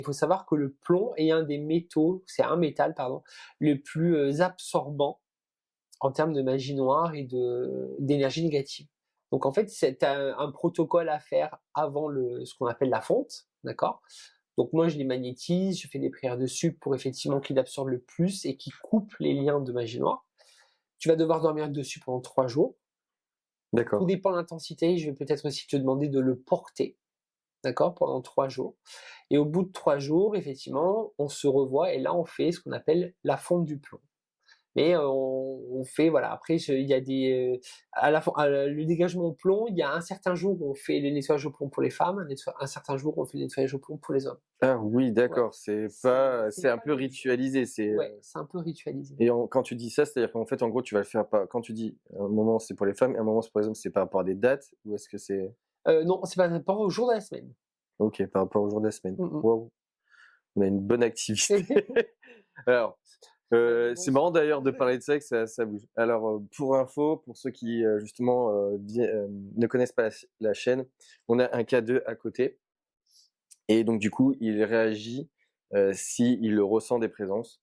Il faut savoir que le plomb est un des métaux, c'est un métal, pardon, le plus absorbant en termes de magie noire et d'énergie négative. Donc en fait, c'est un protocole à faire avant ce qu'on appelle la fonte, d'accord? Donc moi, je les magnétise, je fais des prières dessus pour effectivement qu'il absorbe le plus et qu'il coupe les liens de magie noire. Tu vas devoir dormir dessus pendant 3 jours. Tout D'accord. dépend de l'intensité, je vais peut-être aussi te demander de le porter, d'accord? Pendant 3 jours. Et au bout de 3 jours, effectivement, on se revoit et là, on fait ce qu'on appelle la fonte du plomb. Mais on fait voilà, après il y a le dégagement au plomb, il y a un certain jour où on fait le nettoyage au plomb pour les femmes, un certain jour où on fait le nettoyage au plomb pour les hommes. Ah oui, Ouais, d'accord, c'est un pas peu le même jour. ritualisé, Ouais, c'est un peu ritualisé. et quand tu dis ça, c'est-à-dire qu'en fait, en gros, tu vas le faire pas quand tu dis un moment c'est pour les femmes et un moment c'est pour les hommes, c'est par rapport à des dates ou est-ce que c'est Non, c'est par rapport au jour de la semaine. OK, par rapport au jour de la semaine? Mmh mh. Waouh, on a une bonne activité. Alors, Ouais, mais bon, c'est marrant d'ailleurs de parler de ça, que ça bouge. Alors, pour info, pour ceux qui, justement, ne connaissent pas la chaîne, on a un K2 à côté et donc du coup, il réagit, s'il ressent des présences.